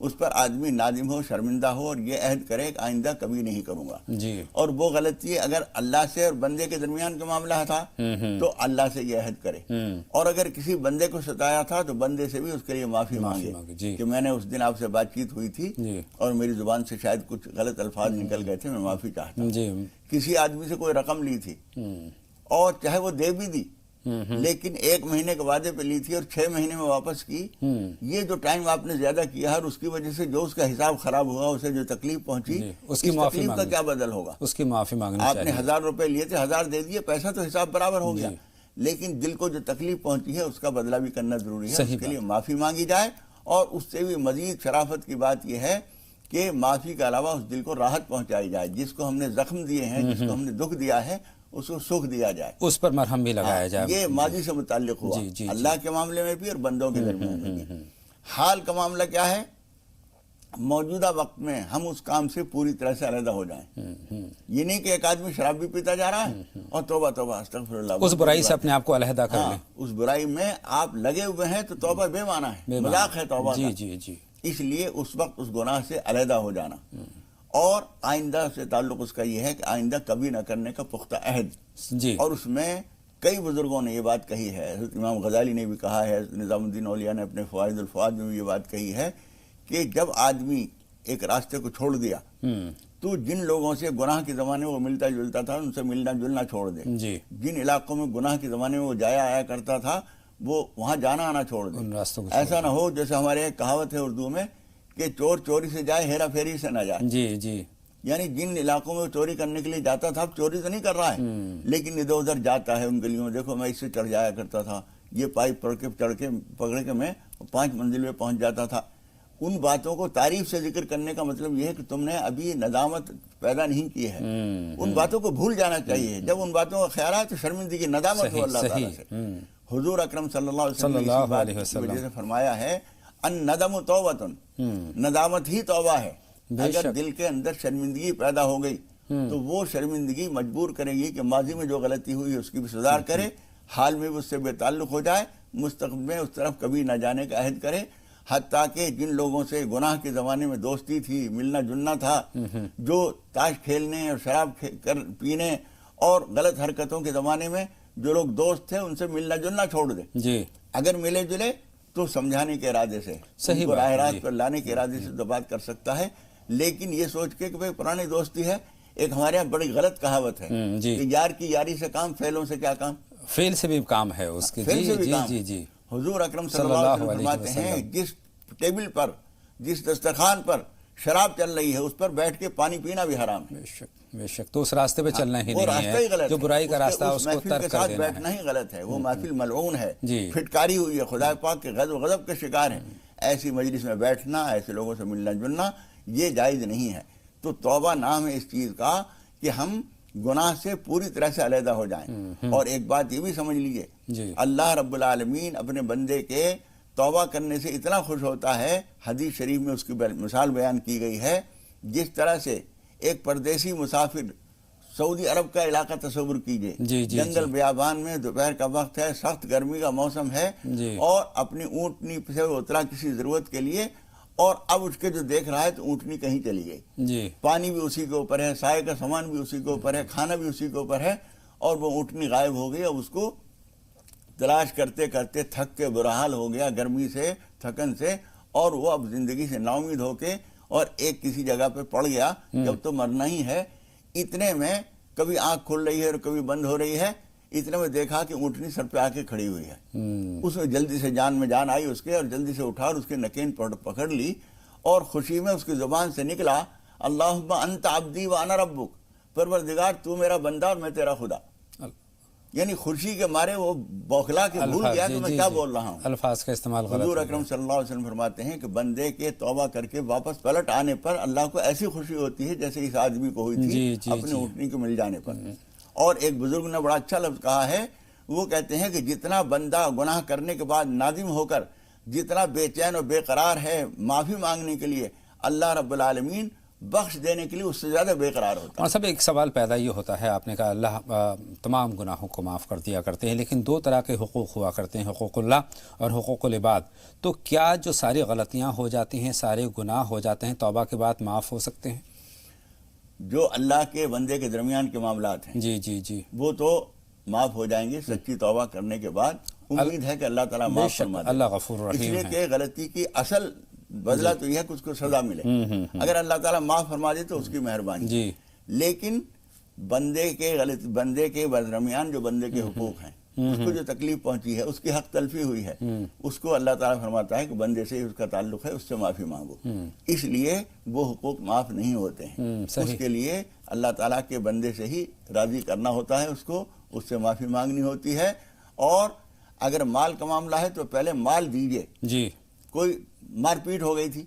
اس پر آدمی نادم ہو، شرمندہ ہو اور یہ عہد کرے کہ آئندہ کبھی نہیں کروں گا. جی. اور وہ غلطی اگر اللہ سے اور بندے کے درمیان کا معاملہ تھا تو اللہ سے یہ عہد کرے. اور اگر کسی بندے کو ستایا تھا تو بندے سے بھی اس کے لیے معافی مانگے جی. کہ میں نے اس دن آپ سے بات چیت ہوئی تھی اور میری زبان سے شاید کچھ غلط الفاظ نکل گئے تھے، میں معافی چاہتا ہوں. جی. کسی آدمی سے کوئی رقم لی تھی اور چاہے وہ دے بھی دی لیکن 1 مہینے کے وعدے پہ لی تھی اور 6 مہینے میں واپس کی، یہ جو ٹائم آپ نے زیادہ کیا ہے اور اس کی وجہ سے جو اس کا حساب خراب ہوا، اسے جو تکلیف پہنچی، اس کی معافی تکلیف کا کیا بدل ہوگا؟ اس کی معافی مانگنی آپ چاہیے. نے 1000 روپے لیے تھے، 1000 دے دیے، پیسہ تو حساب برابر ہو گیا، لیکن دل کو جو تکلیف پہنچی ہے اس کا بدلہ بھی کرنا ضروری ہے. اس کے لیے معافی مانگی جائے. اور اس سے بھی مزید شرافت کی بات یہ ہے کہ معافی کے علاوہ اس دل کو راحت پہنچائی جائے. جس کو ہم نے زخم دیے ہیں، جس کو ہم نے دکھ دیا ہے، اس کو سکھ دیا جائے، اس پر مرہم بھی لگایا جائے. یہ ماضی سے متعلق ہوا، اللہ کے معاملے میں بھی اور بندوں کے درمیان میں بھی. حال کا معاملہ کیا ہے؟ موجودہ وقت میں ہم اس کام سے پوری طرح سے علیحدہ ہو جائیں. یہ نہیں کہ ایک آدمی شراب بھی پیتا جا رہا ہے اور توبہ توبہ استغفر اللہ، اس برائی سے اپنے آپ کو علیحدہ کر لیں. اس برائی میں آپ لگے ہوئے ہیں تو توبہ بے معنی ہے، مذاق ہے توبہ کا. جی. اس لیے اس وقت اس گناہ سے علیحدہ ہو جانا. اور آئندہ سے تعلق اس کا یہ ہے کہ آئندہ کبھی نہ کرنے کا پختہ عہد. جی. اور اس میں کئی بزرگوں نے یہ بات کہی ہے، حضرت امام غزالی نے بھی کہا ہے، نظام الدین اولیاء نے اپنے فوائد الفوائد میں بھی یہ بات کہی ہے کہ جب آدمی ایک راستے کو چھوڑ دیا تو جن لوگوں سے گناہ کے زمانے میں وہ ملتا جلتا تھا ان سے ملنا جلنا چھوڑ دے. جی. جن علاقوں میں گناہ کے زمانے میں وہ جایا آیا کرتا تھا وہ وہاں جانا آنا چھوڑ دے. ایسا نہ ہو جیسے ہمارے ایک کہاوت ہے اردو میں کہ چور چوری سے جائے، ہیرا پھیری سے نہ جائے. جی. یعنی جن علاقوں میں وہ چوری کرنے کے لیے جاتا تھا، اب چوری تو نہیں کر رہا ہے لیکن ادھر ادھر جاتا ہے ان گلیوں میں. دیکھو میں اس سے چڑھ جایا کرتا تھا، یہ پائپ پکڑ کے میں 5 منزل میں پہنچ جاتا تھا. ان باتوں کو تعریف سے ذکر کرنے کا مطلب یہ ہے کہ تم نے ابھی ندامت پیدا نہیں کی ہے. ان باتوں کو بھول جانا چاہیے. جب ان باتوں کا خیال آئے تو شرمندگی ندامت ہو اللہ تعالیٰ سے. حضور اکرم صلی اللہ علیہ وسلم نے وجہ سے فرمایا ہے ان ندم توبۃ، ندامت ہی توبہ ہے. اگر دل کے اندر شرمندگی پیدا ہو گئی تو وہ شرمندگی مجبور کرے گی کہ ماضی میں جو غلطی ہوئی اس کی بھی سدھار کرے، حال میں بھی اس سے بے تعلق ہو جائے، مستقبل میں اس طرف کبھی نہ جانے کا عہد کرے. حتیٰ کہ جن لوگوں سے گناہ کے زمانے میں دوستی تھی، ملنا جلنا تھا، جو تاش کھیلنے اور شراب پینے اور غلط حرکتوں کے زمانے میں جو لوگ دوست تھے ان سے ملنا جلنا چھوڑ دے. جی. اگر ملے جلے تو سمجھانے کے ارادے سے، ان کو راہ راست پر لانے کے ارادے سے تو بات کر سکتا ہے. لیکن یہ سوچ کے کہ بھئی پرانی دوستی ہے، ایک ہمارے یہاں بڑی غلط کہاوت ہے کہ یار کی یاری سے کام، فیلوں سے کیا کام؟ فیل سے بھی کام ہے اس کے. جی. حضور اکرم صلی اللہ علیہ وسلم فرماتے ہیں جس ٹیبل پر، جس دسترخوان پر شراب چل رہی ہے اس پر بیٹھ کے پانی پینا بھی حرام ہے. بے شک. تو اس راستے پہ چلنا ہی نہیں ہے، جو برائی کا راستہ اس کو ترک کر دینا ہے. بیٹھنا ہی غلط ہے. وہ محفل ملعون ہے، پھٹکاری ہوئی ہے، خدا پاک کے غضب و غضب کے شکار ہیں. ایسی مجلس میں بیٹھنا، ایسے لوگوں سے ملنا جلنا یہ جائز نہیں ہے. تو توبہ نام ہے اس چیز کا کہ ہم گناہ سے پوری طرح سے علیحدہ ہو جائیں. اور ایک بات یہ بھی سمجھ لیجئے، اللہ رب العالمین اپنے بندے کے توبہ کرنے سے اتنا خوش ہوتا ہے، حدیث شریف میں اس کی مثال بیان کی گئی ہے. جس طرح سے ایک پردیسی مسافر، سعودی عرب کا علاقہ تصور کیجئے، جنگل بیابان میں دوپہر کا وقت ہے، سخت گرمی کا موسم ہے، اور اپنی اونٹنی سے اترا کسی ضرورت کے لیے، اور اب اس کے جو دیکھ رہا ہے تو اونٹنی کہیں چلی گئی. پانی بھی اسی کے اوپر ہے، سائے کا سامان بھی اسی کے اوپر ہے، کھانا بھی اسی کے اوپر ہے، اور وہ اونٹنی غائب ہو گئی. اب اس کو تلاش کرتے کرتے تھک کے برا حال ہو گیا گرمی سے، تھکن سے، اور وہ اب زندگی سے نا امید ہو کے اور ایک کسی جگہ پہ پڑ گیا جب تو مرنا ہی ہے. اتنے میں کبھی آنکھ کھل رہی ہے اور کبھی بند ہو رہی ہے. اتنے میں دیکھا کہ اونٹنی سر پہ آ کے کھڑی ہوئی ہے. اس میں جلدی سے جان میں جان آئی اس کے، اور جلدی سے اٹھا اور اس کے نکین پکڑ لی، اور خوشی میں اس کی زبان سے نکلا اللہم انت عبدی وانا ربک، پروردگار تو میرا بندہ اور میں تیرا خدا. یعنی خوشی کے مارے وہ بوکھلا کے بھول گیا کہ میں کیا بول رہا ہوں. الفاظ کا استعمال غلط. حضور اکرم صلی اللہ علیہ وسلم فرماتے ہیں کہ بندے کے توبہ کر کے واپس پلٹ آنے پر اللہ کو ایسی خوشی ہوتی ہے جیسے اس آدمی کو ہوئی تھی اپنے اونٹنی کو مل جانے پر. اور ایک بزرگ نے بڑا اچھا لفظ کہا ہے، وہ کہتے ہیں کہ جتنا بندہ گناہ کرنے کے بعد نادم ہو کر جتنا بے چین اور بے قرار ہے معافی مانگنے کے لیے، اللہ رب العالمین بخش دینے کے لیے اس سے زیادہ بے قرار ہوتا ہے۔ اور سب ایک سوال پیدا یہ ہوتا ہے، آپ نے کہا اللہ تمام گناہوں کو معاف کر دیا کرتے ہیں، لیکن دو طرح کے حقوق ہوا کرتے ہیں، حقوق اللہ اور حقوق العباد۔ تو کیا جو ساری غلطیاں ہو جاتی ہیں، سارے گناہ ہو جاتے ہیں، توبہ کے بعد معاف ہو سکتے ہیں؟ جو اللہ کے بندے کے درمیان کے معاملات ہیں جی جی جی، وہ تو معاف ہو جائیں گے سچی توبہ کرنے کے بعد۔ امید ہے کہ اللہ تعالیٰ معاف فرما دے، اللہ غفور اس رحیم لیے ہے۔ کہ غلطی کی اصل بدلہ تو یہ ہے کہ اس کو سزا ملے۔ اگر اللہ تعالیٰ معاف فرما دے تو اس کی مہربانی، جی لیکن بندے کے درمیان جو بندے کے حقوق ہیں، اس کو جو تکلیف پہنچی ہے، اس کی حق تلفی ہوئی ہے، اس کو اللہ تعالیٰ فرماتا ہے کہ بندے سے اس کا تعلق ہے، اس سے معافی مانگو۔ اس لیے وہ حقوق معاف نہیں ہوتے ہیں، اس کے لیے اللہ تعالیٰ کے بندے سے ہی راضی کرنا ہوتا ہے، اس سے معافی مانگنی ہوتی ہے۔ اور اگر مال کا معاملہ ہے تو پہلے مال دیجئے۔ جی، کوئی مار پیٹ ہو گئی تھی،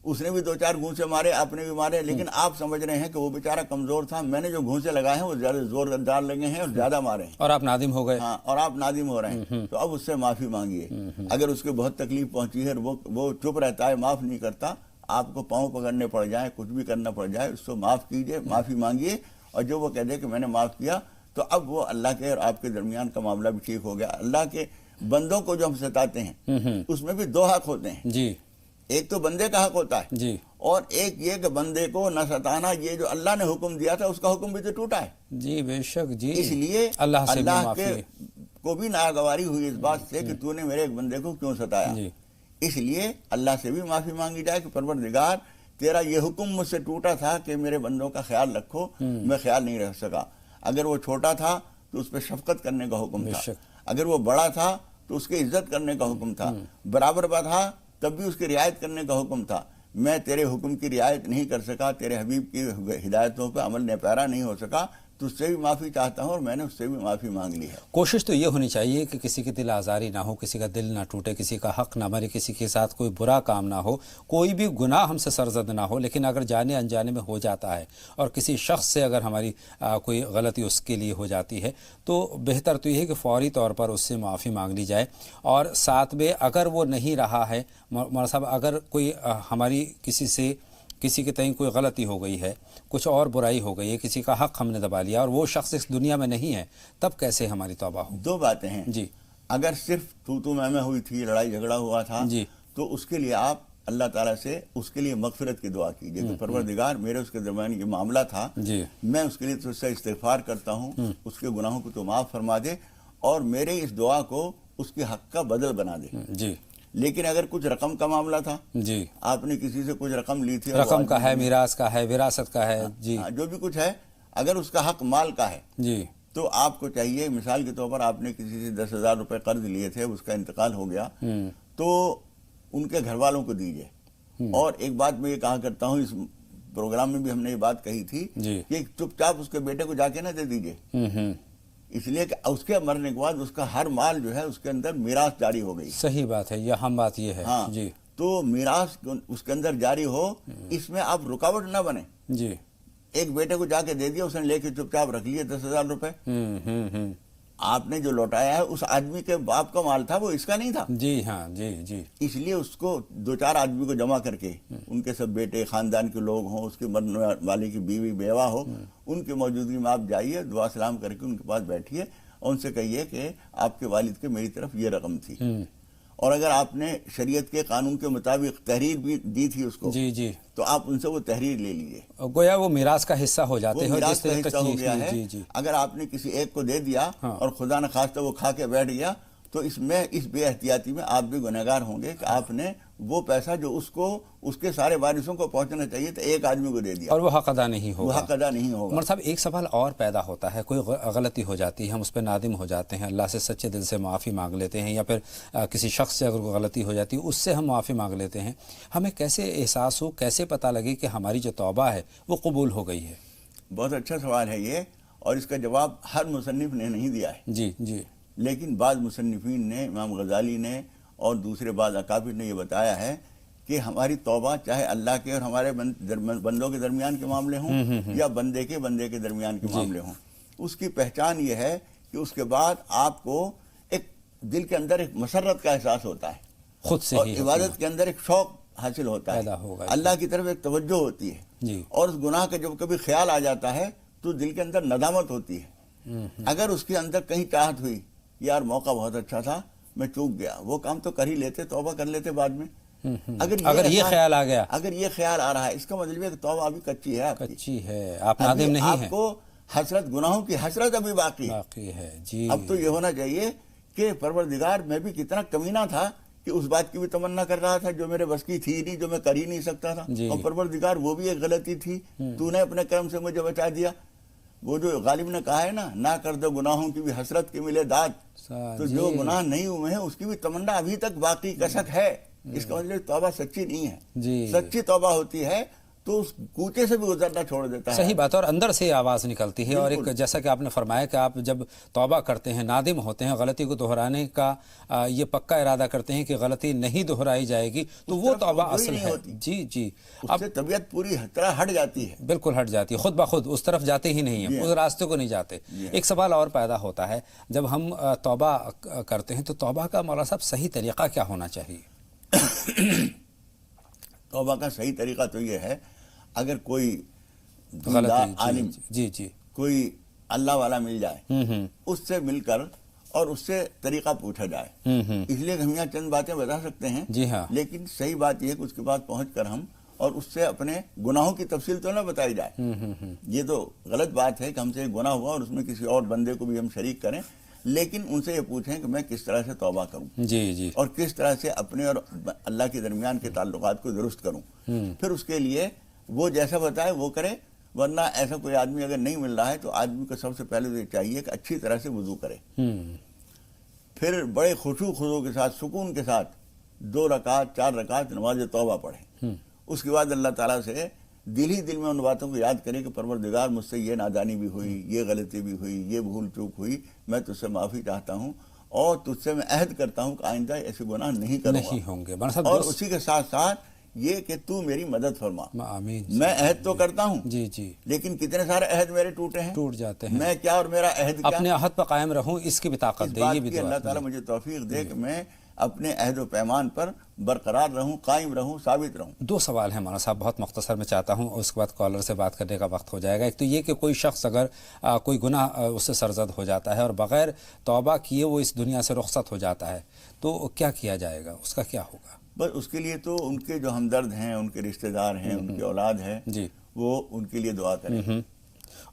اس نے بھی 2-4 گھونسے مارے، آپ نے بھی مارے، لیکن آپ سمجھ رہے ہیں کہ وہ بیچارہ کمزور تھا، میں نے جو گھونسے لگائے ہیں وہ زیادہ زوردار لگے ہیں اور زیادہ مارے ہیں، اور آپ نادم ہو گئے۔ ہاں، اور آپ نادم ہو رہے ہیں، تو اب اس سے معافی مانگیے۔ اگر اس کو بہت تکلیف پہنچی ہے اور وہ چپ رہتا ہے، معاف نہیں کرتا، آپ کو پاؤں پکڑنے پڑ جائیں، کچھ بھی کرنا پڑ جائے، اس کو معاف کیجئے، معافی مانگیے، اور جو وہ کہہ دے کہ میں نے معاف کیا، تو اب وہ اللہ کے اور آپ کے درمیان کا معاملہ بھی ٹھیک ہو گیا۔ اللہ کے بندوں کو جو ہم ستاتے ہیں اس میں بھی 2 حق ہوتے ہیں، جی، ایک تو بندے کا حق ہوتا ہے، جی اور ایک یہ کہ بندے کو نہ ستانا، یہ جو اللہ نے حکم دیا تھا اس کا حکم بھی تو ٹوٹا ہے۔ جی، بے شک جی، اس لیے اللہ سے بھی اللہ معافی کو بھی ناگواری ہوئی اس بات سے کہ تو نے میرے ایک بندے کو کیوں ستایا۔ جی، اس لیے اللہ سے بھی معافی مانگی جائے کہ پروردگار تیرا یہ حکم مجھ سے ٹوٹا تھا کہ میرے بندوں کا خیال رکھو، میں خیال نہیں رکھ سکا۔ اگر وہ چھوٹا تھا تو اس پہ شفقت کرنے کا حکم تھا، اگر وہ بڑا تھا تو اس کی عزت کرنے کا حکم تھا، برابر تھا تب بھی اس کی رعایت کرنے کا حکم تھا۔ میں تیرے حکم کی رعایت نہیں کر سکا، تیرے حبیب کی ہدایتوں پہ عمل پیرا نہیں ہو سکا، تو اس سے بھی معافی چاہتا ہوں اور میں نے اس سے بھی معافی مانگ لی ہے۔ کوشش تو یہ ہونی چاہیے کہ کسی کی دل آزاری نہ ہو، کسی کا دل نہ ٹوٹے، کسی کا حق نہ مرے، کسی کے ساتھ کوئی برا کام نہ ہو، کوئی بھی گناہ ہم سے سرزد نہ ہو، لیکن اگر جانے انجانے میں ہو جاتا ہے اور کسی شخص سے اگر ہماری کوئی غلطی اس کے لیے ہو جاتی ہے تو بہتر تو یہ ہے کہ فوری طور پر اس سے معافی مانگ لی جائے۔ اور ساتھ میں اگر وہ نہیں رہا ہے مولانا صاحب، اگر کوئی ہماری کسی کے تئیں کوئی غلطی ہو گئی ہے، کچھ اور برائی ہو گئی ہے، کسی کا حق ہم نے دبا لیا اور وہ شخص اس دنیا میں نہیں ہے، تب کیسے ہماری توبہ ہو؟ 2 باتیں ہیں۔ جی، اگر صرف تو میں ہوئی تھی، لڑائی جھگڑا ہوا تھا، جی، تو اس کے لیے آپ اللہ تعالیٰ سے اس کے لیے مغفرت کی دعا کیجئے کہ پروردگار میرے اس کے درمیان یہ معاملہ تھا، جی، میں اس کے لیے تجھ سے استغفار کرتا ہوں، اس کے گناہوں کو تو معاف فرما دے اور میرے اس دعا کو اس کے حق کا بدل بنا دے۔ جی، لیکن اگر کچھ رقم کا معاملہ تھا، جی، آپ نے کسی سے کچھ رقم لی تھی، اور وہ رقم کا ہے، میراث کا ہے، وراثت کا ہے، جی، جو بھی کچھ ہے، اگر اس کا حق مال کا ہے جی، تو آپ کو چاہیے، مثال کے طور پر آپ نے کسی سے 10,000 روپے قرض لیے تھے، اس کا انتقال ہو گیا، تو ان کے گھر والوں کو دیجئے۔ اور ایک بات میں یہ کہا کرتا ہوں، اس پروگرام میں بھی ہم نے یہ بات کہی تھی جی، کہ چپ چاپ اس کے بیٹے کو جا کے نہ دے دیجئے، اس لیے کہ اس کے مرنے کے بعد اس کا ہر مال جو ہے اس کے اندر میراث جاری ہو گئی۔ صحیح بات ہے، یہ اہم بات یہ ہے۔ ہاں، جی، تو میراث اس کے اندر جاری ہو، اس میں آپ رکاوٹ نہ بنے۔ جی، ایک بیٹے کو جا کے دے دیا، اس نے لے کے چپ چاپ رکھ لیے 10,000 روپے، آپ نے جو لوٹایا ہے اس آدمی کے باپ کا مال تھا، وہ اس کا نہیں تھا۔ جی، ہاں، جی، جی، اس لیے اس کو 2-4 آدمی کو جمع کر کے، ان کے سب بیٹے خاندان کے لوگ ہوں، اس کے مرنے والے کی بیوی بیوہ ہو، ان کی موجودگی میں آپ جائیے، دعا سلام کر کے ان کے پاس بیٹھیے اور ان سے کہیے کہ آپ کے والد کے میری طرف یہ رقم تھی، اور اگر آپ نے شریعت کے قانون کے مطابق تحریر بھی دی تھی اس کو، جی، جی، تو آپ ان سے وہ تحریر لے لیجیے، گویا وہ میراث کا حصہ ہو جاتے ہیں، وہ میراث جس کا طریقے حصہ ہو گیا ہے۔ جی، جی، اگر آپ نے کسی ایک کو دے دیا اور خدا نہ خواستہ وہ کھا کے بیٹھ گیا، تو اس بے احتیاطی میں آپ بھی گنہگار ہوں گے کہ آپ نے وہ پیسہ جو اس کے سارے وارثوں کو پہنچنا چاہیے تو ایک آدمی کو دے دیا، اور وہ حق ادا نہیں وہ ہوگا۔ حق ادا نہیں ہوگا۔ عمر صاحب، ایک سوال اور پیدا ہوتا ہے، کوئی غلطی ہو جاتی ہے، ہم اس پہ نادم ہو جاتے ہیں، اللہ سے سچے دل سے معافی مانگ لیتے ہیں، یا پھر کسی شخص سے اگر کوئی غلطی ہو جاتی ہے اس سے ہم معافی مانگ لیتے ہیں، ہمیں کیسے احساس ہو، کیسے پتہ لگے کہ ہماری جو توبہ ہے وہ قبول ہو گئی ہے؟ بہت اچھا سوال ہے یہ، اور اس کا جواب ہر مصنف نے نہیں دیا ہے، جی، جی، لیکن بعض مصنفین نے، امام غزالی نے اور دوسرے بعض اکابر نے یہ بتایا ہے کہ ہماری توبہ چاہے اللہ کے اور ہمارے بندوں کے درمیان کے معاملے ہوں یا بندے کے درمیان کے معاملے ہوں، اس کی پہچان یہ ہے کہ اس کے بعد آپ کو ایک دل کے اندر ایک مسرت کا احساس ہوتا ہے، خود سے اور ہی عبادت کے اندر ایک شوق حاصل ہوتا ہے، پیدا ہوگا، اللہ کی طرف ایک توجہ ہوتی ہے، جی اور اس گناہ کا جب کبھی خیال آ جاتا ہے تو دل کے اندر ندامت ہوتی ہے۔ اگر اس کے اندر کہیں چاہت ہوئی، یار موقع بہت اچھا تھا، میں چوک گیا، وہ کام تو کر ہی لیتے، توبہ کر لیتے بعد میں۔ اگر یہ خیال آ گیا، اگر یہ خیال آ رہا ہے، اس کا مطلب ہے کہ توبہ ابھی کچی ہے آپ کی، کچی ہے، آپ نادم نہیں آپ ہیں، کو حسرت، گناہوں کی حسرت ابھی باقی ہے۔ باقی ہے جی۔ اب تو یہ ہونا چاہیے کہ پروردگار میں بھی کتنا کمینہ تھا کہ اس بات کی بھی تمنا کر رہا تھا جو میرے بس کی تھی نہیں، جو میں کر ہی نہیں سکتا تھا، جی۔ اور پروردگار وہ بھی ایک غلطی تھی، تو نے اپنے کرم سے مجھے بچا دیا۔ وہ جو غالب نے کہا ہے نا، نہ کر دو گناہوں کی بھی حسرت کے ملے داد، تو جو گناہ نہیں ہوئے ہیں اس کی بھی تمنا ابھی تک باقی کسک ہے۔ اس کا مطلب توبہ سچی نہیں ہے۔ جی سچی توبہ ہوتی ہے تو اس کوچے سے بھی گزرنا چھوڑ دیتا ہے۔ صحیح بات ہے، اور اندر سے آواز نکلتی ہے، اور ایک جیسا کہ آپ نے فرمایا کہ آپ جب توبہ کرتے ہیں، نادم ہوتے ہیں، غلطی کو دہرانے کا یہ پکا ارادہ کرتے ہیں کہ غلطی نہیں دہرائی جائے گی، تو وہ توبہ اصل ہے۔ جی جی، اس سے طبیعت پوری طرح ہٹ جاتی ہے، بالکل ہٹ جاتی ہے، خود بخود اس طرف جاتے ہی نہیں ہیں، اس راستے کو نہیں جاتے۔ ایک سوال اور پیدا ہوتا ہے، جب ہم توبہ کرتے ہیں تو توبہ کا مولانا صاحب صحیح طریقہ کیا ہونا چاہیے؟ توبہ کا صحیح طریقہ تو یہ ہے، اگر کوئی غلطی عالم، جی جی کوئی اللہ والا مل جائے، اس سے مل کر اور اس سے طریقہ پوچھا جائے۔ اس لیے ہم یہاں چند باتیں بتا سکتے ہیں، جی ہاں، لیکن صحیح بات یہ ہے کہ اس کے بعد پہنچ کر ہم اور اس سے اپنے گناہوں کی تفصیل تو نہ بتائی جائے۔ یہ تو غلط بات ہے کہ ہم سے ایک گناہ ہوا اور اس میں کسی اور بندے کو بھی ہم شریک کریں، لیکن ان سے یہ پوچھیں کہ میں کس طرح سے توبہ کروں، جی جی، اور کس طرح سے اپنے اور اللہ کے درمیان کے تعلقات کو درست کروں۔ پھر اس کے لیے وہ جیسا بتائے وہ کرے، ورنہ ایسا کوئی آدمی اگر نہیں مل رہا ہے تو آدمی کو سب سے پہلے تو یہ چاہیے کہ اچھی طرح سے وضو کرے، پھر بڑے خشوع خضوع کے ساتھ، سکون کے ساتھ 2 رکعت 4 رکعت نماز توبہ پڑھے۔ اس کے بعد اللہ تعالیٰ سے دل ہی دل میں ان باتوں کو یاد کرے کہ پروردگار مجھ سے یہ نادانی بھی ہوئی، یہ غلطی بھی ہوئی، یہ بھول چوک ہوئی، میں تجھ سے معافی چاہتا ہوں اور تجھ سے میں عہد کرتا ہوں کہ آئندہ ایسے گناہ نہیں کروں گا، اور اسی کے ساتھ ساتھ یہ کہ تو میری مدد فرما۔ آمین۔ میں عہد تو کرتا ہوں، جی جی، لیکن کتنے سارے عہد میرے ٹوٹے ہیں، ٹوٹ جاتے ہیں، میں کیا اور میرا عہد کیا؟ اپنے عہد پر قائم رہوں، اس کی بھی طاقت دے، یہ بھی دعا۔ اللہ تعالیٰ مجھے توفیق دے کہ میں اپنے عہد و پیمان پر برقرار رہوں، قائم رہوں، ثابت رہوں۔ 2 سوال ہیں مولانا صاحب، بہت مختصر میں چاہتا ہوں، اور اس کے بعد کالر سے بات کرنے کا وقت ہو جائے گا۔ ایک تو یہ کہ کوئی شخص اگر کوئی گناہ اس سے سرزد ہو جاتا ہے اور بغیر توبہ کیے وہ اس دنیا سے رخصت ہو جاتا ہے، تو کیا کیا جائے گا، اس کا کیا ہوگا؟ بس اس کے لیے تو ان کے جو ہمدرد ہیں، ان کے رشتہ دار ہیں، ان کی اولاد ہے، جی، وہ ان کے لیے دعا کریں۔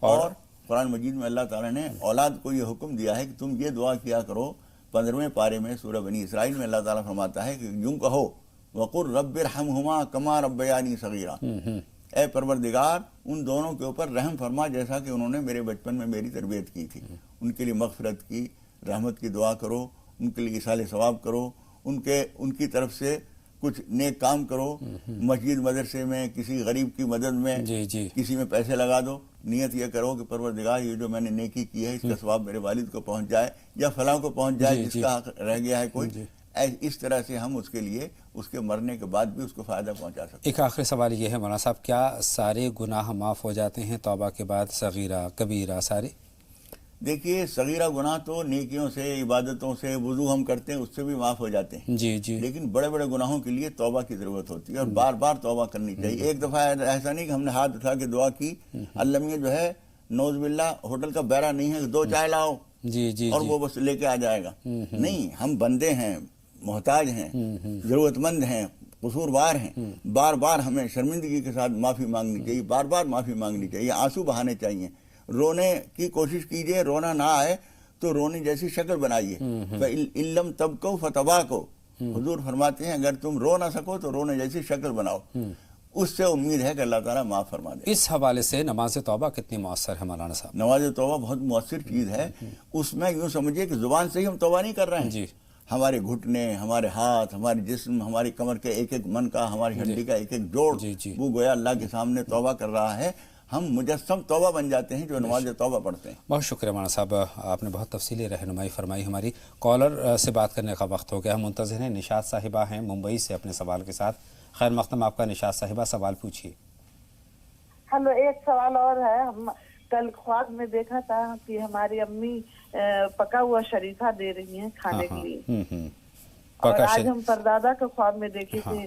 اور قرآن مجید میں اللہ تعالیٰ نے اولاد کو یہ حکم دیا ہے کہ تم یہ دعا کیا کرو۔ 15ویں پارے میں سورہ بنی اسرائیل میں اللہ تعالیٰ فرماتا ہے کہ یوں کہو وَقُلْ رَبِّ ارْحَمْهُمَا كَمَا رَبَّيَانِي صَغِيرًا، اے پروردگار ان دونوں کے اوپر رحم فرما جیسا کہ انہوں نے میرے بچپن میں میری تربیت کی تھی۔ ان کے لیے مغفرت کی، رحمت کی دعا کرو، ان کے لیے اصال ثواب کرو، ان کی طرف سے کچھ نیک کام کرو، مسجد مدرسے میں کسی غریب کی مدد میں کسی میں پیسے لگا دو، نیت یہ کرو کہ پروردگار یہ جو میں نے نیکی کی ہے اس کا ثواب میرے والد کو پہنچ جائے یا فلاں کو پہنچ جائے جس کا حق رہ گیا ہے کوئی۔ اس طرح سے ہم اس کے لیے اس کے مرنے کے بعد بھی اس کو فائدہ پہنچا سکتے ہیں۔ ایک آخری سوال یہ ہے مولانا صاحب، کیا سارے گناہ معاف ہو جاتے ہیں توبہ کے بعد، صغیرہ کبیرہ سارے؟ دیکھیے صغیرہ گناہ تو نیکیوں سے، عبادتوں سے، وضو ہم کرتے ہیں اس سے بھی معاف ہو جاتے ہیں، جی جی، لیکن بڑے بڑے گناہوں کے لیے توبہ کی ضرورت ہوتی ہے اور بار بار توبہ کرنی چاہیے۔ ایک دفعہ ایسا نہیں کہ ہم نے ہاتھ اٹھا کے دعا کی، اللہ میاں جو ہے نوز باللہ ہوٹل کا بیرا نہیں ہے کہ 2 چائے لاؤ جی جی، اور وہ بس لے کے آ جائے گا، نہیں، ہم بندے ہیں، محتاج ہیں، ضرورت مند ہیں، قصوروار ہیں، بار بار ہمیں شرمندگی کے ساتھ معافی مانگنی چاہیے، بار بار معافی مانگنی چاہیے، آنسو بہانے چاہیے، رونے کی کوشش کیجئے، رونا نہ آئے تو رونے جیسی شکل بنائیے، فَإِن لَمْ تَبْكُوا فَتَبَاكُوا، حضور فرماتے ہیں اگر تم رو نہ سکو تو رونے جیسی شکل بناؤ، اس سے امید ہے کہ اللہ تعالیٰ معاف فرما دے۔ اس حوالے سے نماز توبہ کتنی مؤثر ہے مولانا صاحب؟ نماز توبہ بہت مؤثر چیز ہے، اس میں یوں سمجھیے کہ زبان سے ہی ہم توبہ نہیں کر رہے ہیں، جی، ہمارے گھٹنے، ہمارے ہاتھ، ہمارے جسم، ہماری کمر کے ایک ایک من کا، ہماری ہڈی کا ایک ایک جوڑ، وہ گویا اللہ کے سامنے توبہ کر رہا ہے۔ ہم مجسم توبہ بن جاتے ہیں جو نماز توبہ پڑھتے ہیں۔ بہت شکریہ مولانا صاحب، آپ نے بہت تفصیلی رہنمائی فرمائی۔ ہماری کالر سے بات کرنے کا وقت ہو گیا، ہم منتظر ہیں، نشاط صاحبہ ہیں ممبئی سے اپنے سوال کے ساتھ۔ خیر مقدم آپ کا نشاط صاحبہ، سوال پوچھیے۔ ہلو، ایک سوال اور ہے۔ ہم کل خواب میں دیکھا تھا کہ ہماری امی پکا ہوا شریفہ دے رہی ہیں کھانے کے لیے، اور آج ہم پردادا کے خواب میں دیکھے تھے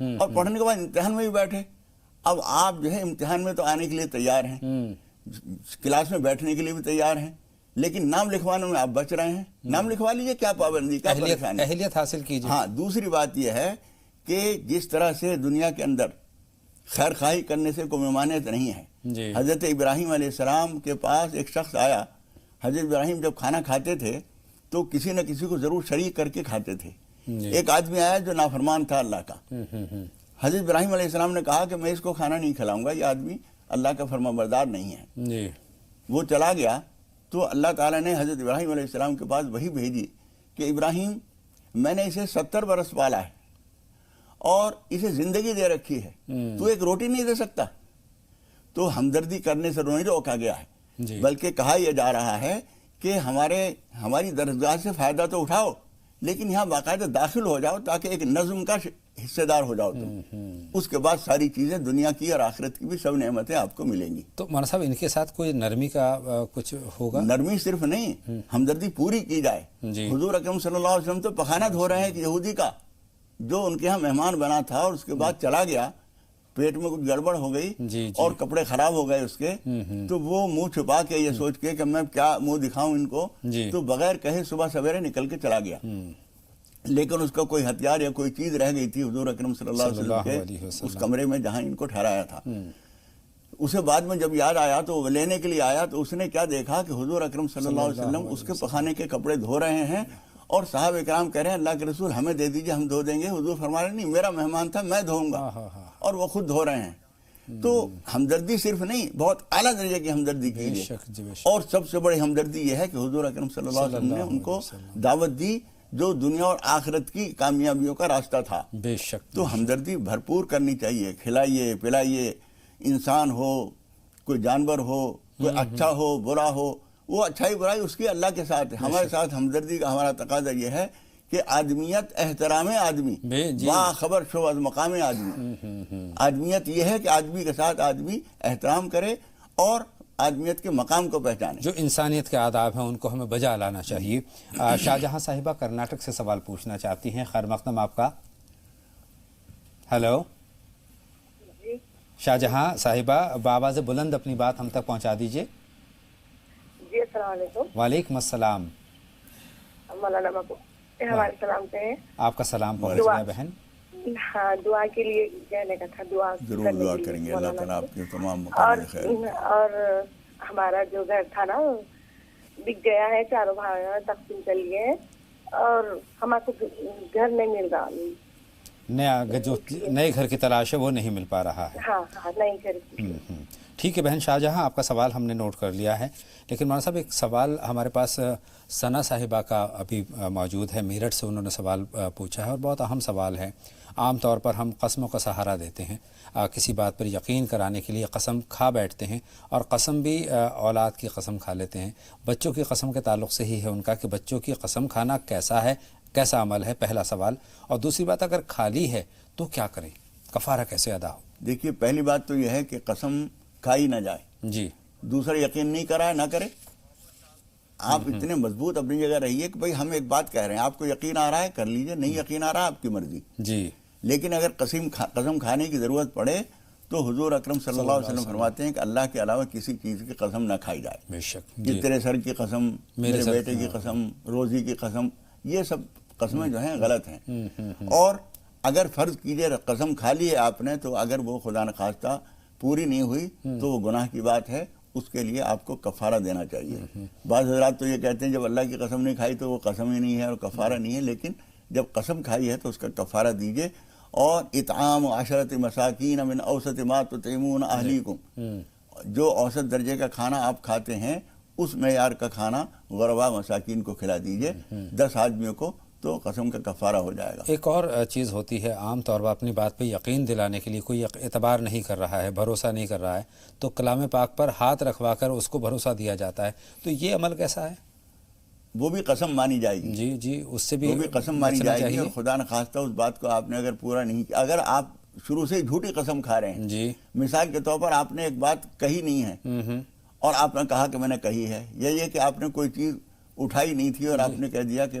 اور پڑھنے کے بعد امتحان میں بھی بیٹھے. اب آپ جو ہے امتحان میں تو آنے کے لیے تیار ہیں, کلاس میں بیٹھنے کے لیے بھی تیار ہیں, لیکن نام لکھوانے میں آپ بچ رہے ہیں. نام لکھوا لیجیے, کیا پابندی, کیا پریشانی. اہلیت حاصل کیجیے. ہاں, دوسری بات یہ ہے کہ جس طرح سے دنیا کے اندر خیر خواہی کرنے سے کوئی ممانعت نہیں ہے. جی. حضرت ابراہیم علیہ السلام کے پاس ایک شخص آیا. حضرت ابراہیم جب کھانا کھاتے تھے تو کسی نہ کسی کو ضرور شریک کر کے کھاتے تھے. ایک آدمی آیا جو نافرمان تھا اللہ کا. حضرت ابراہیم علیہ السلام نے کہا کہ میں اس کو کھانا نہیں کھلاؤں گا, یہ آدمی اللہ کا فرما بردار نہیں ہے. جی. وہ چلا گیا تو اللہ تعالیٰ نے حضرت ابراہیم علیہ السلام کے پاس وہی بھیجی کہ ابراہیم, میں نے اسے 70 برس پالا ہے اور اسے زندگی دے رکھی ہے, تو ایک روٹی نہیں دے سکتا. تو ہمدردی کرنے سے نہیں روکا گیا ہے, بلکہ کہا یہ جا رہا ہے کہ ہماری درگاہ سے فائدہ تو اٹھاؤ, لیکن یہاں باقاعدہ داخل ہو جاؤ تاکہ ایک نظم کا حصے دار ہو جاؤ تم. اس کے بعد ساری چیزیں دنیا کی اور آخرت کی بھی سب نعمتیں آپ کو ملیں گی. تو مولانا صاحب ان کے ساتھ کوئی نرمی کا کچھ ہوگا؟ نرمی صرف نہیں, ہمدردی پوری کی جائے. حضور اکرم صلی اللہ علیہ وسلم تو پخانہ دھو رہے ہیں کہ یہودی کا جو ان کے ہاں مہمان بنا تھا اور اس کے بعد چلا گیا, پیٹ میں کچھ گڑبڑ ہو گئی اور کپڑے خراب ہو گئے اس کے, تو وہ منہ چھپا کے یہ سوچ کے کہ میں کیا منہ دکھاؤں ان کو, تو بغیر کہے صبح سویرے نکل کے چلا گیا. لیکن اس کا کوئی ہتھیار یا کوئی چیز رہ گئی تھی حضور اکرم صلی اللہ علیہ وسلم کے اس کمرے میں جہاں ان کو ٹھہرایا تھا. اسے بعد میں جب یاد آیا تو وہ لینے کے لیے آیا تو اس نے کیا دیکھا کہ حضور اکرم صلی اللہ علیہ وسلم اس کے پخانے کے کپڑے دھو رہے ہیں اور صحابہ کرام کہہ رہے ہیں اللہ کے رسول ہمیں دے دیجئے, ہم دھو دیں گے. حضور فرما رہے ہیں نہیں, میرا مہمان تھا, میں دھوؤں گا, اور وہ خود دھو رہے ہیں. تو ہمدردی صرف نہیں, بہت اعلیٰ درجے کی ہمدردی کیجیے. اور سب سے بڑی ہمدردی یہ ہے کہ حضور اکرم صلی اللہ علیہ وسلم نے ان کو دعوت دی جو دنیا اور آخرت کی کامیابیوں کا راستہ تھا. بے شک. تو ہمدردی بھرپور کرنی چاہیے. کھلائیے پلائیے, انسان ہو, کوئی جانور ہو, کوئی اچھا ہو برا ہو, وہ اچھائی برائی اس کی اللہ کے ساتھ ہے. ہمارے ساتھ ہمدردی کا ہمارا تقاضا یہ ہے کہ آدمیت احترام آدمی, باخبر شو از مقام آدمی. آدمیت یہ ہے کہ آدمی کے ساتھ آدمی احترام کرے اور آدمیت کے مقام کو پہچانے. جو انسانیت کے آداب ہیں ان کو ہمیں بجا لانا چاہیے. شاہجہاں صاحبہ کرناٹک سے سوال پوچھنا چاہتی ہیں. خیر مقدم آپ کا. ہیلو شاہجہاں صاحبہ, بآواز بلند اپنی بات ہم تک پہنچا دیجئے. جی السلام علیکم. وعلیکم السلام. مولانا کو ہمارے سلام کہیں. آپ کا سلام پہنچ گیا بہن. ہاں, دعا کے لیے کہنے کا تھا. دعا ضرور دعا کریں گے, اللہ تعالیٰ آپ کے تمام مقام خیر. اور ہمارا جو گھر تھا نا بک گیا ہے, چاروں بھائیوں تقسیم کر لیے ہیں اور ہمارے کو گھر نہیں مل رہا. نیا جو نئے گھر کی تلاش ہے وہ نہیں مل پا رہا ہے. ہاں ہاں, نئی گھر کی. ٹھیک ہے بہن شاہجہاں, آپ کا سوال ہم نے نوٹ کر لیا ہے. لیکن مولانا صاحب ایک سوال ہمارے پاس ثنا صاحبہ کا ابھی موجود ہے, میرٹھ سے انہوں نے سوال پوچھا ہے اور بہت اہم سوال ہے. عام طور پر ہم قسموں کا سہارا دیتے ہیں, کسی بات پر یقین کرانے کے لیے قسم کھا بیٹھتے ہیں, اور قسم بھی اولاد کی قسم کھا لیتے ہیں. بچوں کی قسم کے تعلق سے ہی ہے ان کا کہ بچوں کی قسم کھانا کیسا ہے, کیسا عمل ہے, پہلا سوال. اور دوسری بات, اگر کھالی ہے تو کیا کریں, کفارہ کیسے ادا ہو؟ دیکھیے, پہلی بات تو یہ ہے کہ قسم کھائی نہ جائے. جی. دوسرا یقین نہیں کرائے نہ کرے. آپ اتنے مضبوط اپنی جگہ رہیے کہ بھئی ہم ایک بات کہہ رہے ہیں, آپ کو یقین آ رہا ہے کر لیجئے, نہیں یقین آ رہا آپ کی مرضی. جی. لیکن اگر قسم کھانے کی ضرورت پڑے تو حضور اکرم صلی اللہ علیہ وسلم فرماتے ہیں کہ اللہ کے علاوہ کسی چیز کی قسم نہ کھائی جائے. بے شک. کہ تیرے سر کی قسم, میرے بیٹے کی قسم, روزی کی قسم, یہ سب قسمیں جو ہیں غلط ہیں. اور اگر فرض کیجئے قسم کھا لی ہے آپ نے, تو اگر وہ خدا نخواستہ پوری نہیں ہوئی تو وہ گناہ کی بات ہے, اس کے لیے آپ کو کفارہ دینا چاہیے. بعض حضرات تو یہ کہتے ہیں جب اللہ کی قسم نہیں کھائی تو وہ قسم ہی نہیں ہے اور کفارہ نہیں ہے, لیکن جب قسم کھائی ہے تو اس کا کفارہ دیجئے. اور اطعام عشرۃ مساکین من اوسط ما تطعمون اہلیکم, جو اوسط درجے کا کھانا آپ کھاتے ہیں اس معیار کا کھانا غربا مساکین کو کھلا دیجئے, 10 آدمیوں کو, تو قسم کا کفارہ ہو جائے گا. ایک اور چیز ہوتی ہے, عام طور پر اپنی بات پہ یقین دلانے کے لیے کوئی اعتبار نہیں کر رہا ہے, بھروسہ نہیں کر رہا ہے, تو کلام پاک پر ہاتھ رکھوا کر اس کو بھروسہ دیا جاتا ہے. تو یہ عمل کیسا ہے؟ وہ بھی قسم مانی جائے گی. جی جی, اس سے بھی وہ بھی قسم مانی جائے گی. اور خدا نخواستہ اس بات کو آپ نے اگر پورا نہیں کیا, اگر آپ شروع سے جھوٹی قسم کھا رہے ہیں, جی, مثال کے طور پر آپ نے ایک بات کہی نہیں ہے اور آپ نے کہا کہ میں نے کہی ہے, یا یہ کہ آپ نے کوئی چیز اٹھائی نہیں تھی اور آپ نے کہہ دیا کہ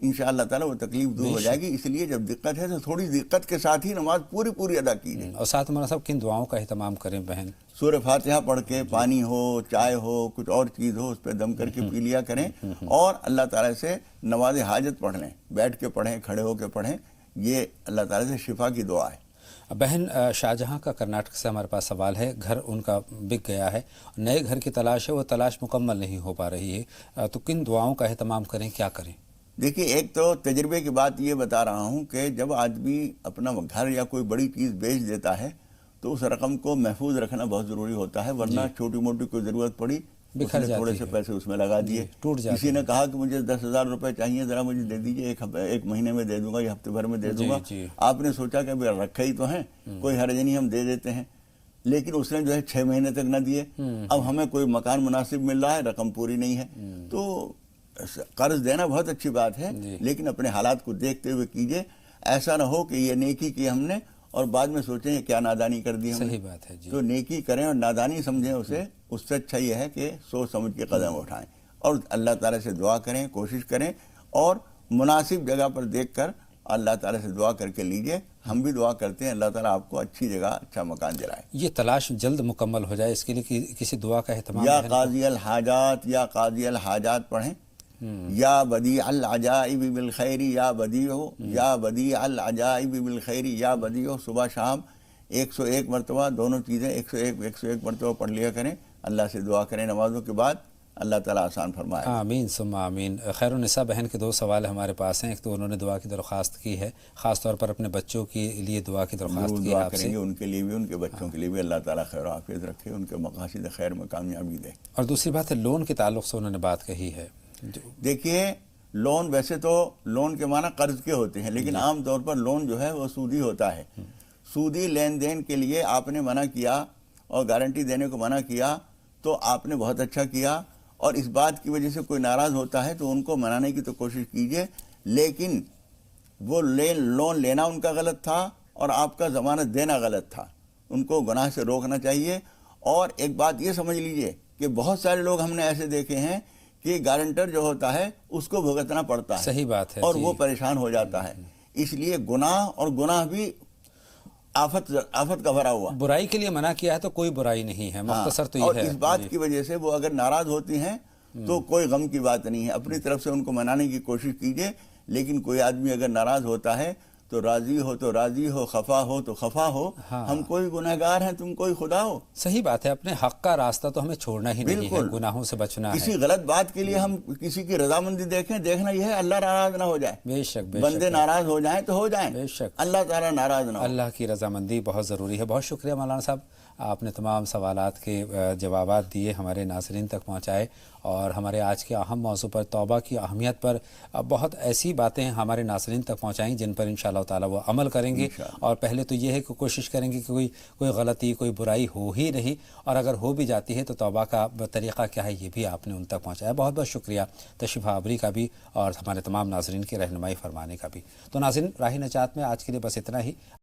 انشاءاللہ تعالیٰ وہ تکلیف دور ہو جائے گی. اس لیے جب دقت ہے تو تھوڑی دقت کے ساتھ ہی نماز پوری ادا کیجیے. اور ساتھ مولانا صاحب کن دعاؤں کا اہتمام کریں بہن؟ سورہ فاتحہ پڑھ کے پانی ہو، چائے ہو، کچھ اور چیز ہو، اس پہ دم کر کے پی لیا کریں. اور اللہ تعالیٰ سے نماز حاجت پڑھ لیں، بیٹھ کے پڑھیں، کھڑے ہو کے پڑھیں. یہ اللہ تعالیٰ سے شفا کی دعا ہے. بہن شاہجہاں کا کرناٹک سے ہمارے پاس سوال ہے. گھر ان کا بک گیا ہے، نئے گھر کی تلاش ہے، وہ تلاش مکمل نہیں ہو پا رہی ہے، تو کن دعاؤں کا اہتمام کریں، کیا کریں؟ دیکھیے، ایک تو تجربے کی بات یہ بتا رہا ہوں کہ جب آدمی اپنا گھر یا کوئی بڑی چیز بیچ دیتا ہے تو اس رقم کو محفوظ رکھنا بہت ضروری ہوتا ہے، ورنہ چھوٹی موٹی کوئی ضرورت پڑی اس نے تھوڑے سے پیسے اس میں لگا دیے. کسی نے کہا کہ مجھے 10,000 روپے چاہیے، ذرا مجھے دے دیجیے، ایک مہینے میں دے دوں گا یا ہفتے بھر میں دے دوں گا. آپ نے سوچا کہ ابھی رکھے ہی تو ہیں، کوئی حرج نہیں، ہم دے دیتے ہیں. لیکن اس نے جو ہے 6 مہینے تک نہ دیے. اب ہمیں کوئی مکان مناسب مل رہا ہے، رقم پوری نہیں ہے. تو قرض دینا بہت اچھی بات ہے، لیکن اپنے حالات کو دیکھتے ہوئے کیجئے. ایسا نہ ہو کہ یہ نیکی کی ہم نے اور بعد میں سوچیں کیا نادانی کر دی ہم نے. صحیح بات ہے جی. تو نیکی کریں اور نادانی سمجھیں اسے، اس سے اچھا یہ ہے کہ سوچ سمجھ کے قدم اٹھائیں اور اللہ تعالیٰ سے دعا کریں، کوشش کریں اور مناسب جگہ پر دیکھ کر اللہ تعالیٰ سے دعا کر کے لیجئے. ہم بھی دعا کرتے ہیں اللہ تعالیٰ آپ کو اچھی جگہ، اچھا مکان دلائے. یہ تلاش جلد مکمل ہو جائے، اس کے لیے کسی دعا کا اہتمام یا قاضی الحاجات، یا قاضی الحاجات پڑھیں. یا بدیع العجائب بالخیر، یا بدیع، یا بدیع العجائب بالخیر، یا بدیع. صبح شام 101 مرتبہ دونوں چیزیں 101 مرتبہ پڑھ لیا کریں. اللہ سے دعا کریں نمازوں کے بعد، اللہ تعالیٰ آسان فرمائے. آمین ثم آمین. خیر النساء بہن کے 2 سوال ہمارے پاس ہیں. ایک تو انہوں نے دعا کی درخواست کی ہے، خاص طور پر اپنے بچوں کے لیے دعا کی درخواست کی ہے آپ سے. کریں گے ان کے لیے بھی، ان کے بچوں کے لیے بھی. اللہ تعالیٰ خیر و عافیت رکھے، ان کے مقاصد خیر میں کامیابی دے. اور دوسری بات ہے لون کے تعلق سے انہوں نے بات کہی ہے. دیکھیے، لون ویسے تو لون کے معنی قرض کے ہوتے ہیں، لیکن عام طور پر لون جو ہے وہ سودی ہوتا ہے. سودی لین دین کے لیے آپ نے منع کیا اور گارنٹی دینے کو منع کیا تو آپ نے بہت اچھا کیا. اور اس بات کی وجہ سے کوئی ناراض ہوتا ہے تو ان کو منانے کی تو کوشش کیجئے، لیکن وہ لون لینا ان کا غلط تھا اور آپ کا ضمانت دینا غلط تھا. ان کو گناہ سے روکنا چاہیے. اور ایک بات یہ سمجھ لیجئے کہ بہت سارے لوگ ہم نے ایسے دیکھے ہیں کہ گارنٹر جو ہوتا ہے اس کو بھگتنا پڑتا ہے. صحیح بات ہے اور وہ پریشان ہو جاتا ہے. اس لیے گناہ بھی آفت کا بھرا ہوا. برائی کے لیے منع کیا ہے تو کوئی برائی نہیں ہے، مختصر تو یہ ہے. اور اس بات کی وجہ سے وہ اگر ناراض ہوتی ہیں تو کوئی غم کی بات نہیں ہے. اپنی طرف سے ان کو منانے کی کوشش کیجئے. لیکن کوئی آدمی اگر ناراض ہوتا ہے تو راضی ہو تو راضی ہو، خفا ہو تو خفا ہو. ہم کوئی گناہگار ہیں، تم کوئی خدا ہو. صحیح بات ہے. اپنے حق کا راستہ تو ہمیں چھوڑنا ہی نہیں ہے، گناہوں سے بچنا ہے. کسی غلط بات کے لیے ہم کسی کی رضامندی دیکھنا یہ ہے اللہ ناراض نہ ہو جائے. بے شک بندے ناراض ہو جائیں تو ہو جائیں، بے شک اللہ تعالیٰ ناراض نہ ہو. اللہ کی رضامندی بہت ضروری ہے. بہت شکریہ مولانا صاحب، آپ نے تمام سوالات کے جوابات دیے، ہمارے ناظرین تک پہنچائے اور ہمارے آج کے اہم موضوع پر توبہ کی اہمیت پر بہت ایسی باتیں ہمارے ناظرین تک پہنچائیں جن پر انشاءاللہ تعالی وہ عمل کریں گے. اور پہلے تو یہ ہے کہ کوشش کریں گے کہ کوئی غلطی، کوئی برائی ہو ہی نہیں، اور اگر ہو بھی جاتی ہے تو توبہ کا طریقہ کیا ہے یہ بھی آپ نے ان تک پہنچایا. بہت بہت شکریہ تشریف آوری کا بھی اور ہمارے تمام ناظرین کی رہنمائی فرمانے کا بھی. تو ناظرین، راہ نجات میں آج کے لیے بس اتنا ہی.